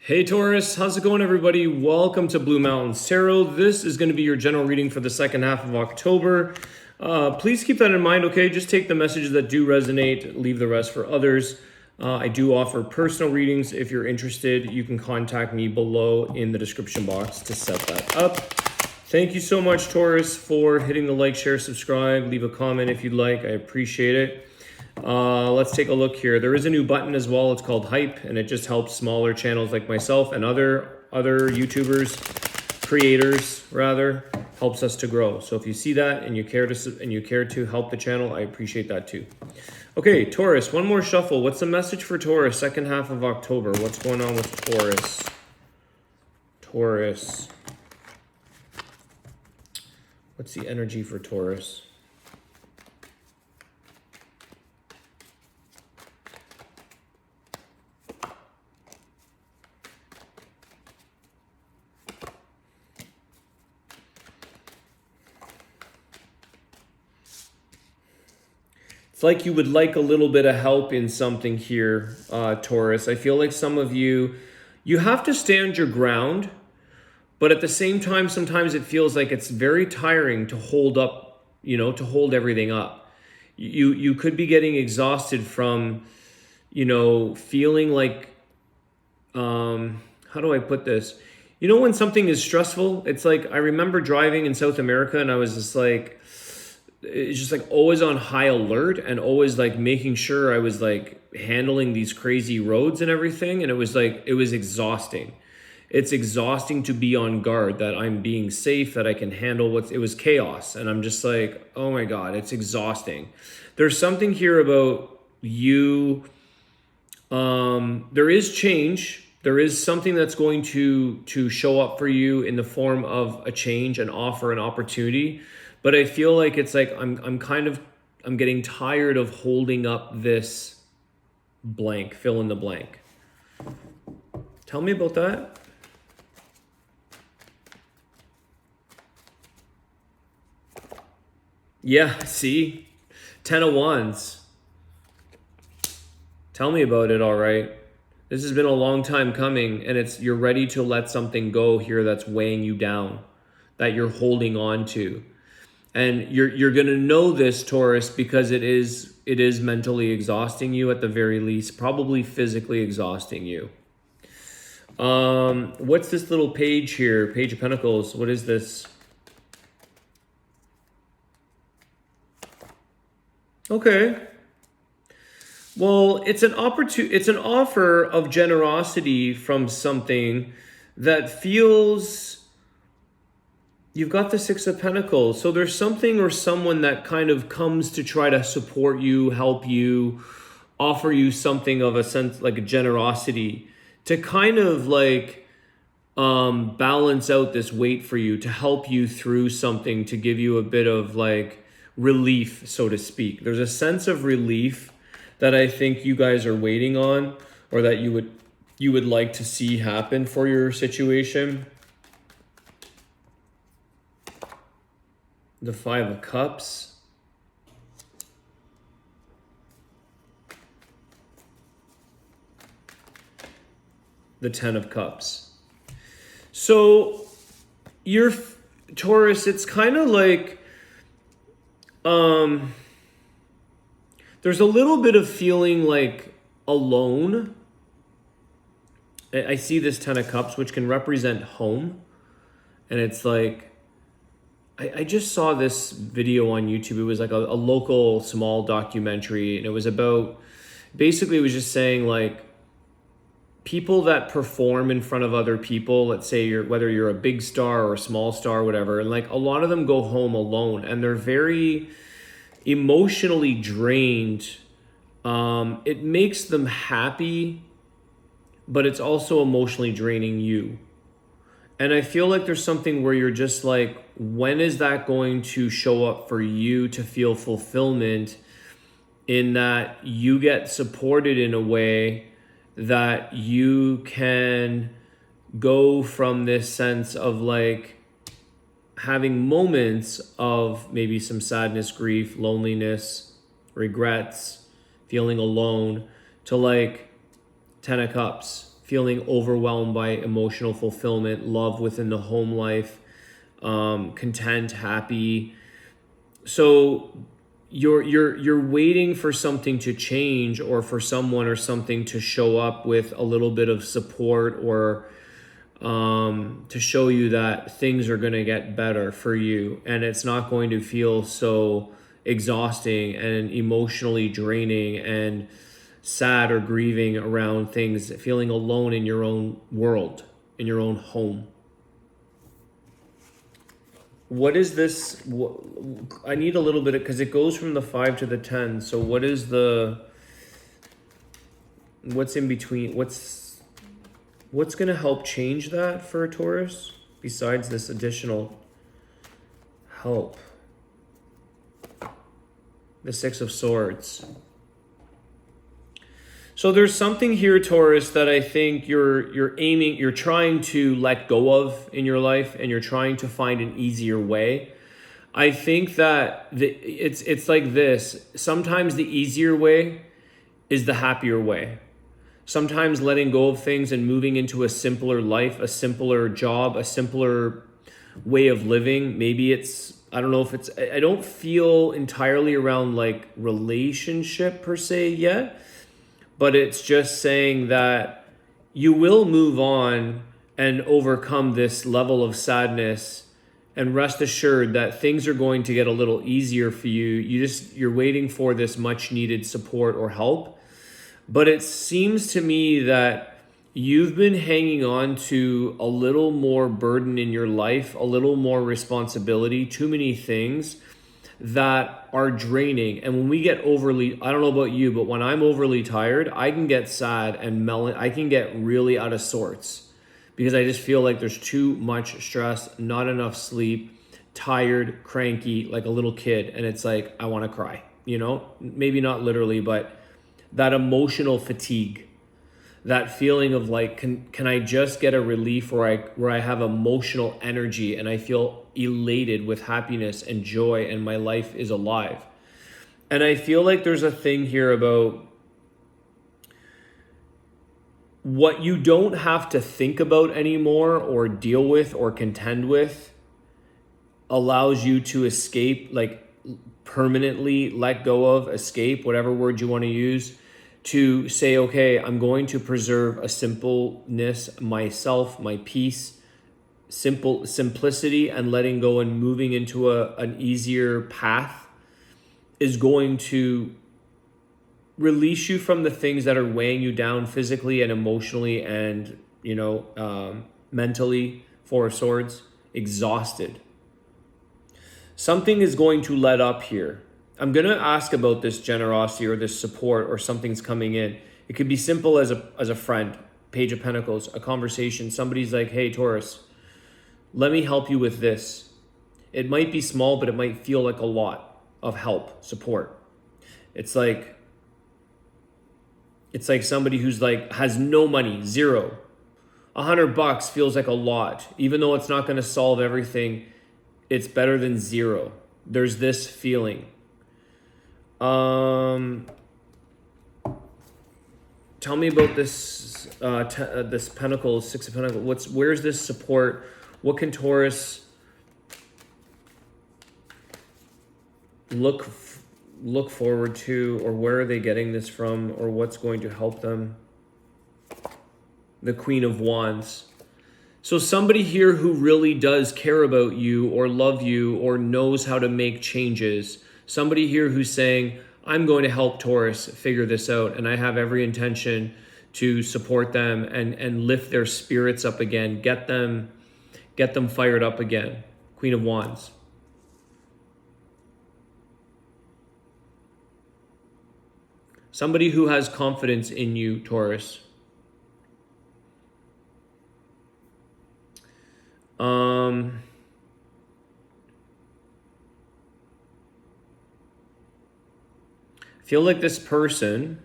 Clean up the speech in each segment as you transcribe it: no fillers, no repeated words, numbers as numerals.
Hey Taurus, how's it going everybody? Welcome to Blue Mountains Tarot. This is going to be your general reading for the second half of October. Please keep that in mind, okay? Just take the messages that do resonate, leave the rest for others. I do offer personal readings. If you're interested, you can contact me below in the description box to set that up. Thank you so much, Taurus, for hitting the like, share, subscribe, leave a comment if you'd like. I appreciate it. Let's take a look here. There is a new button as well. It's called Hype, and it just helps smaller channels like myself and other YouTubers, creators rather, helps us to grow. So if you see that and you care to help the channel, I appreciate that too. Okay, Taurus, one more shuffle. What's the message for Taurus second half of October? What's going on with Taurus? Taurus. What's the energy for Taurus? It's like you would like a little bit of help in something here, Taurus. I feel like some of you have to stand your ground, but at the same time, sometimes it feels like it's very tiring to hold up, to hold everything up. You could be getting exhausted from, feeling like, how do I put this? When something is stressful, it's like, I remember driving in South America and I was just like, it's just like always on high alert and always like making sure I was like handling these crazy roads and everything. And it was exhausting. It's exhausting to be on guard, that I'm being safe, that I can handle it was chaos. And I'm just like, oh my God, it's exhausting. There's something here about you. There is change. There is something that's going to show up for you in the form of a change, an offer, an opportunity. But I feel like it's like I'm getting tired of holding up this blank, fill in the blank. Tell me about that. Yeah, see? 10 of Wands. Tell me about it, all right? This has been a long time coming, and you're ready to let something go here that's weighing you down, that you're holding on to. And you're going to know this, Taurus, because it is mentally exhausting you at the very least, probably physically exhausting you. What's this little page here? Page of Pentacles. What is this? Okay. Well, it's an offer of generosity from something that feels. You've got the Six of Pentacles. So there's something or someone that kind of comes to try to support you, help you, offer you something of a sense, like a generosity, to kind of like balance out this weight for you, to help you through something, to give you a bit of like relief, so to speak. There's a sense of relief that I think you guys are waiting on, or that you would like to see happen for your situation. The Five of Cups. The Ten of Cups. So your Taurus, it's kind of like there's a little bit of feeling like alone. I see this Ten of Cups, which can represent home. And it's like, I just saw this video on YouTube. It was like a local small documentary, and it was about, basically it was just saying like people that perform in front of other people, let's say whether you're a big star or a small star, whatever, and like a lot of them go home alone and they're very emotionally drained. It makes them happy, but it's also emotionally draining you. And I feel like there's something where you're just like, when is that going to show up for you to feel fulfillment, in that you get supported in a way that you can go from this sense of like having moments of maybe some sadness, grief, loneliness, regrets, feeling alone, to like 10 of Cups, feeling overwhelmed by emotional fulfillment, love within the home life, content, happy. So you're waiting for something to change, or for someone or something to show up with a little bit of support, or to show you that things are going to get better for you, and it's not going to feel so exhausting and emotionally draining and sad or grieving around things, feeling alone in your own world, in your own home. What is this? I need a little bit, because it goes from the 5 to the 10. So what is what's in between? What's going to help change that for a Taurus besides this additional help? The 6 of Swords. So there's something here, Taurus, that I think you're trying to let go of in your life, and you're trying to find an easier way. I think that it's like this. Sometimes the easier way is the happier way. Sometimes letting go of things and moving into a simpler life, a simpler job, a simpler way of living. Maybe I don't know if I don't feel entirely around like relationship per se yet. But it's just saying that you will move on and overcome this level of sadness, and rest assured that things are going to get a little easier for you. You're waiting for this much needed support or help. But it seems to me that you've been hanging on to a little more burden in your life, a little more responsibility, too many things that are draining. And when we get overly, I don't know about you, but when I'm overly tired, I can get sad and I can get really out of sorts, because I just feel like there's too much stress, not enough sleep, tired, cranky, like a little kid. And it's like, I want to cry, maybe not literally, but that emotional fatigue, that feeling of like, can I just get a relief where I have emotional energy and I feel elated with happiness and joy, and my life is alive. And I feel like there's a thing here about what you don't have to think about anymore, or deal with, or contend with, allows you to escape, like permanently let go of, escape, whatever word you want to use, to say, okay, I'm going to preserve a simpleness, myself, my peace, simplicity, and letting go and moving into an easier path is going to release you from the things that are weighing you down physically and emotionally and, mentally. 4 of Swords, exhausted. Something is going to let up here. I'm going to ask about this generosity or this support, or something's coming in. It could be simple as a friend, Page of Pentacles, a conversation. Somebody's like, hey, Taurus, let me help you with this. It might be small, but it might feel like a lot of help, support. It's like somebody who's like, has no money, zero. $100 feels like a lot. Even though it's not going to solve everything, it's better than zero. There's this feeling. Tell me about this this Pentacles, 6 of Pentacles. Where's this support? What can Taurus look forward to, or where are they getting this from, or what's going to help them? The Queen of Wands. So somebody here who really does care about you, or love you, or knows how to make changes. Somebody here who's saying, I'm going to help Taurus figure this out, and I have every intention to support them and lift their spirits up again, get them fired up again. Queen of Wands. Somebody who has confidence in you, Taurus. I feel like this person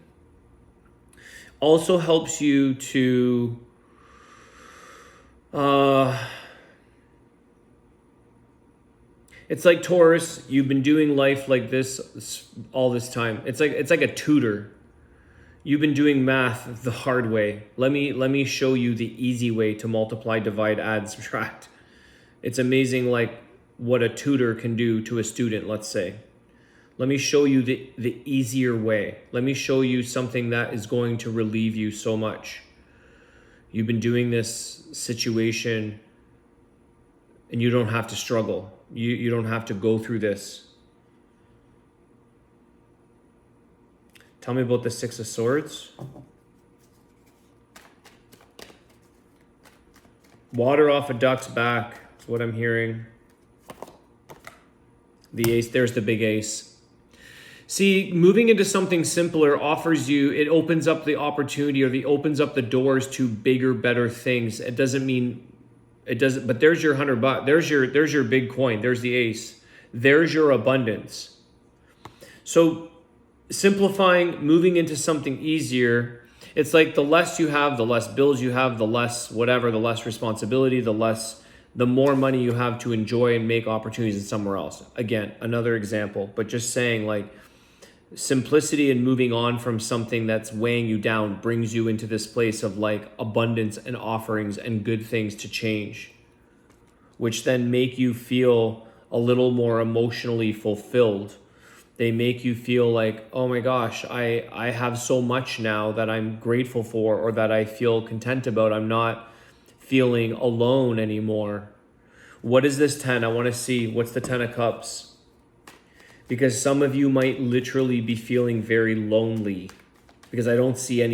also helps you to it's like, Taurus, you've been doing life like this all this time. It's like a tutor. You've been doing math the hard way. Let me show you the easy way to multiply, divide, add, subtract. It's amazing, like what a tutor can do to a student, let's say. Let me show you the easier way. Let me show you something that is going to relieve you so much. You've been doing this situation and you don't have to struggle. You don't have to go through this. Tell me about the Six of Swords. Water off a duck's back. That's what I'm hearing. The ace, there's the big ace. See, moving into something simpler offers you, it opens up the opportunity, or opens up the doors to bigger, better things. It doesn't mean, it doesn't, but there's your $100. There's your big coin. There's the ace. There's your abundance. So simplifying, moving into something easier, it's like the less you have, the less bills you have, the less whatever, the less responsibility, the more money you have to enjoy and make opportunities in somewhere else. Again, another example, but just saying, like, simplicity and moving on from something that's weighing you down brings you into this place of like abundance and offerings and good things to change, which then make you feel a little more emotionally fulfilled. They make you feel like, oh my gosh, I have so much now that I'm grateful for, or that I feel content about. I'm not feeling alone anymore. What is this 10? I want to see. What's the 10 of Cups? Because some of you might literally be feeling very lonely, because I don't see I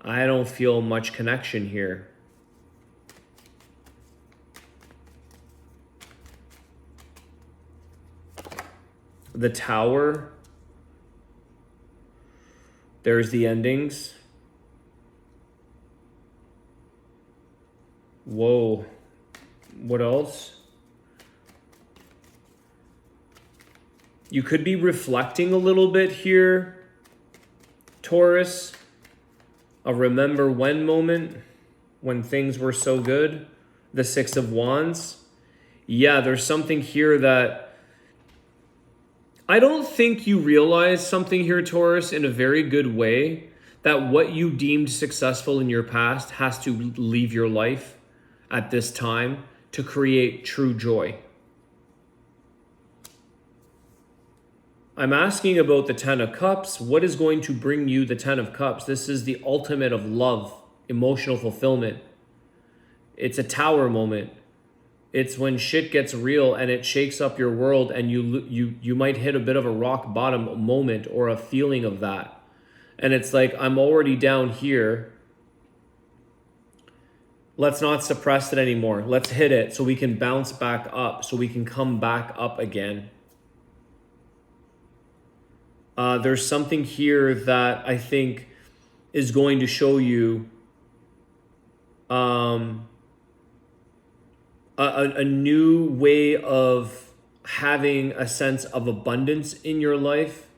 don't feel much connection here. The Tower. There's the endings. Whoa. What else? You could be reflecting a little bit here, Taurus. A remember when moment, when things were so good. The Six of Wands. Yeah, there's something here that I don't think you realize something here, Taurus, in a very good way, that what you deemed successful in your past has to leave your life at this time to create true joy. I'm asking about the 10 of Cups. What is going to bring you the 10 of Cups? This is the ultimate of love, emotional fulfillment. It's a Tower moment. It's when shit gets real and it shakes up your world, and you might hit a bit of a rock bottom moment or a feeling of that. And it's like, I'm already down here. Let's not suppress it anymore. Let's hit it so we can bounce back up, so we can come back up again. There's something here that I think is going to show you a new way of having a sense of abundance in your life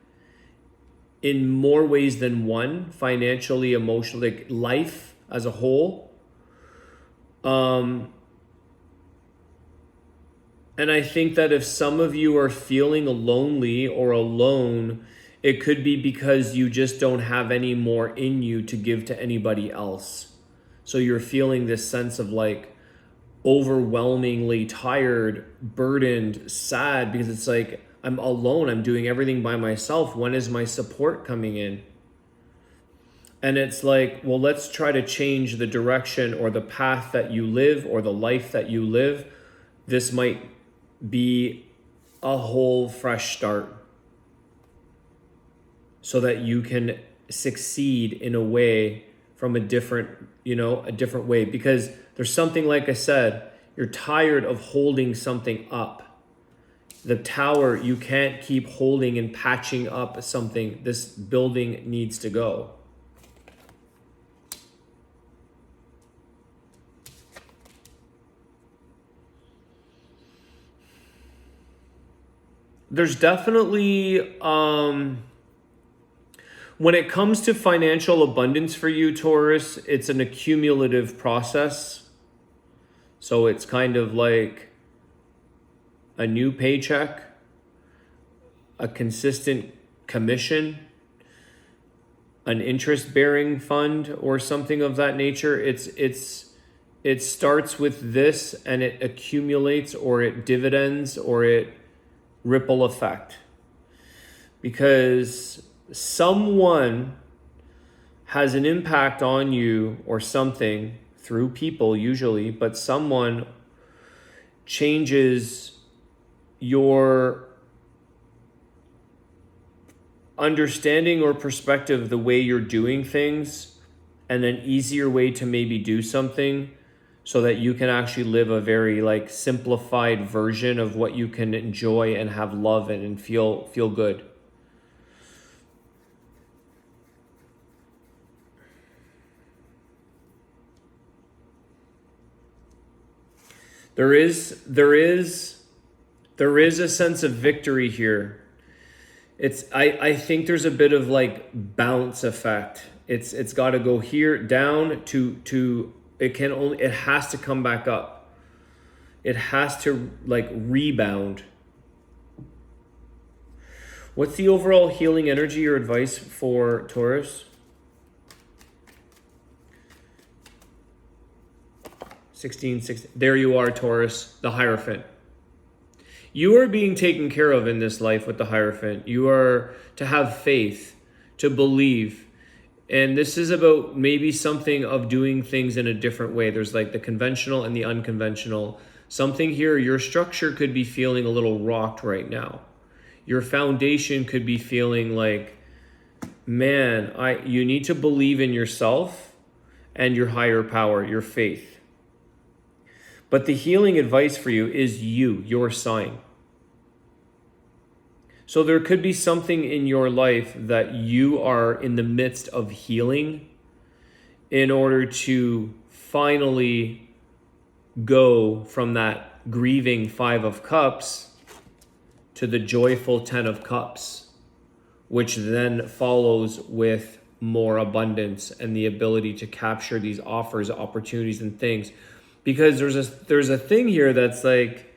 in more ways than one, financially, emotionally, like life as a whole. And I think that if some of you are feeling lonely or alone, it could be because you just don't have any more in you to give to anybody else. So you're feeling this sense of like overwhelmingly tired, burdened, sad, because it's like, I'm alone. I'm doing everything by myself. When is my support coming in? And it's like, well, let's try to change the direction or the path that you live or the life that you live. This might be a whole fresh start so that you can succeed in a way from a different way. Because there's something, like I said, you're tired of holding something up. The Tower, you can't keep holding and patching up something. This building needs to go. There's definitely, when it comes to financial abundance for you, Taurus, it's an accumulative process. So it's kind of like a new paycheck, a consistent commission. an interest-bearing fund or something of that nature. It starts with this and it accumulates, or it dividends, or it ripple effect. Because someone has an impact on you or something through people usually, but someone changes your understanding or perspective, the way you're doing things, and an easier way to maybe do something so that you can actually live a very like simplified version of what you can enjoy and have love in and feel good. There is a sense of victory here. I think there's a bit of like bounce effect. It's got to go here down to it has to come back up. It has to like rebound. What's the overall healing energy or advice for Taurus? 16. There you are, Taurus, the Hierophant. You are being taken care of in this life with the Hierophant. You are to have faith, to believe. And this is about maybe something of doing things in a different way. There's like the conventional and the unconventional. Something here, your structure could be feeling a little rocked right now. Your foundation could be feeling like, man, you need to believe in yourself and your higher power, your faith. But the healing advice for you is your sign. So there could be something in your life that you are in the midst of healing in order to finally go from that grieving 5 of Cups to the joyful 10 of Cups, which then follows with more abundance and the ability to capture these offers, opportunities, and things. Because there's a thing here that's like,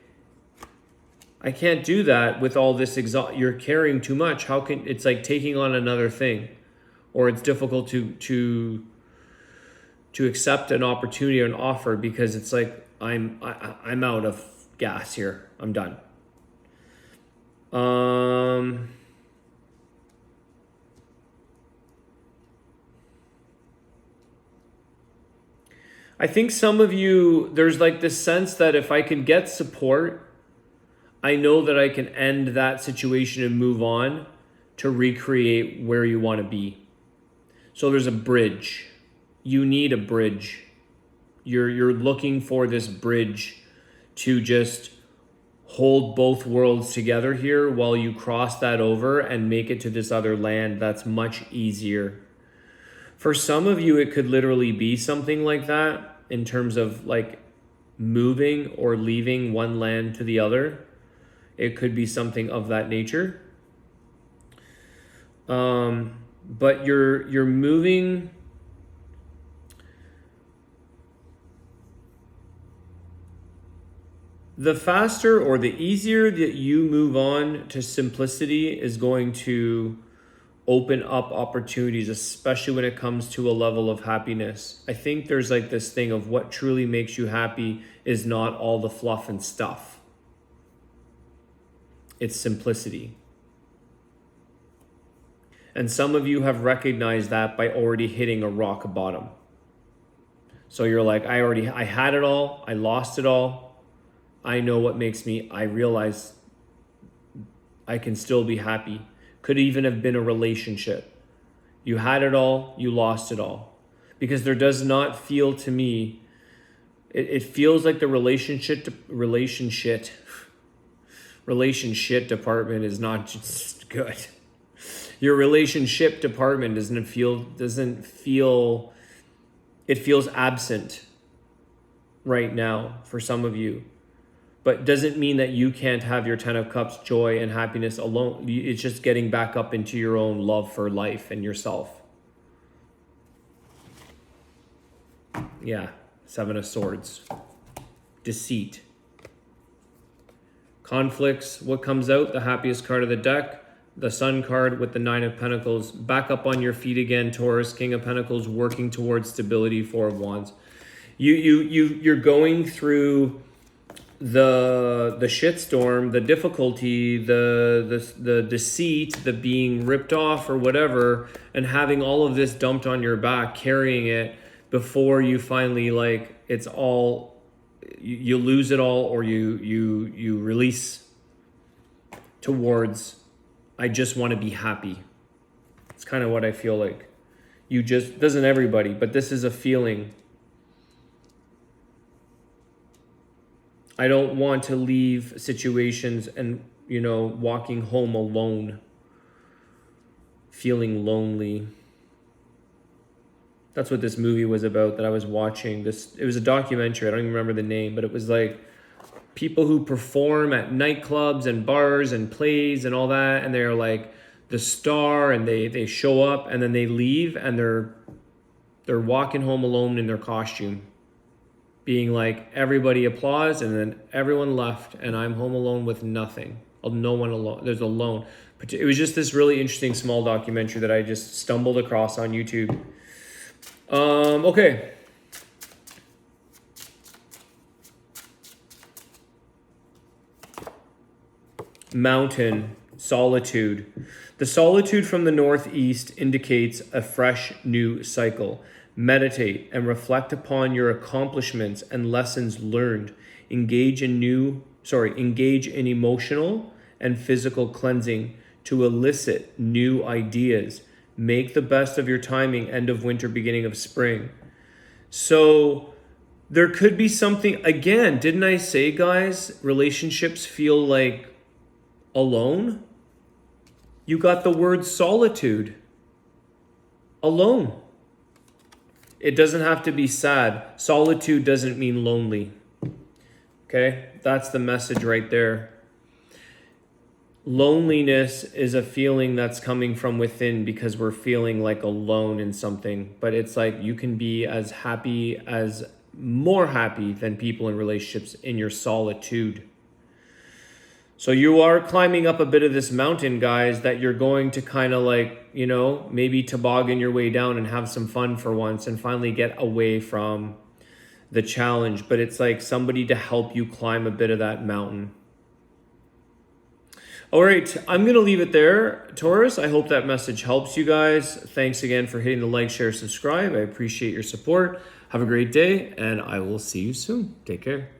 I can't do that with all this you're carrying too much. How can it's like taking on another thing, or it's difficult to accept an opportunity or an offer because it's like I'm out of gas here. I'm done. I think some of you, there's like this sense that if I can get support, I know that I can end that situation and move on to recreate where you want to be. So there's a bridge. You need a bridge. You're looking for this bridge to just hold both worlds together here while you cross that over and make it to this other land that's much easier. For some of you, it could literally be something like that in terms of like moving or leaving one land to the other. It could be something of that nature. But you're moving. The faster or the easier that you move on to simplicity is going to open up opportunities, especially when it comes to a level of happiness. I think there's like this thing of what truly makes you happy is not all the fluff and stuff. It's simplicity. And some of you have recognized that by already hitting a rock bottom. So you're like, I had it all, I lost it all. I know what makes me, I realize I can still be happy. Could even have been a relationship. You had it all, you lost it all. Because there does not feel to me, it feels like the relationship department is not just good. Your relationship department doesn't feel, it feels absent right now for some of you. But doesn't mean that you can't have your 10 of Cups joy and happiness alone. It's just getting back up into your own love for life and yourself. Yeah, 7 of Swords. Deceit. Conflicts, what comes out? The happiest card of the deck. the Sun card with the Nine of Pentacles. Back up on your feet again, Taurus. King of Pentacles, working towards stability. Four of Wands. You're going through the shitstorm, the difficulty, the deceit, the being ripped off or whatever, and having all of this dumped on your back, carrying it before you finally, like, it's all, you lose it all, or you release towards, I just want to be happy. It's kind of what I feel like. You just, doesn't everybody, but this is a feeling. I don't want to leave situations and, you know, walking home alone, feeling lonely. That's what this movie was about that I was watching. It was a documentary. I don't even remember the name, but it was like people who perform at nightclubs and bars and plays and all that, and they're like the star, and they show up and then they leave and they're walking home alone in their costume, being like, everybody applauds, and then everyone left, and I'm home alone with nothing. No one alone. There's alone. But it was just this really interesting small documentary that I just stumbled across on YouTube. Okay. Mountain, solitude. The solitude from the northeast indicates a fresh new cycle. Meditate and reflect upon your accomplishments and lessons learned. Engage in emotional and physical cleansing to elicit new ideas. Make the best of your timing, end of winter, beginning of spring. So there could be something, again, didn't I say, guys, relationships feel like alone? You got the word solitude. Alone. It doesn't have to be sad. Solitude doesn't mean lonely. Okay? That's the message right there. Loneliness is a feeling that's coming from within because we're feeling like alone in something. But it's like you can be as happy, as more happy than people in relationships in your solitude. So you are climbing up a bit of this mountain, guys, that you're going to kind of like, you know, maybe toboggan your way down and have some fun for once and finally get away from the challenge. But it's like somebody to help you climb a bit of that mountain. All right, I'm going to leave it there, Taurus. I hope that message helps you guys. Thanks again for hitting the like, share, subscribe. I appreciate your support. Have a great day, and I will see you soon. Take care.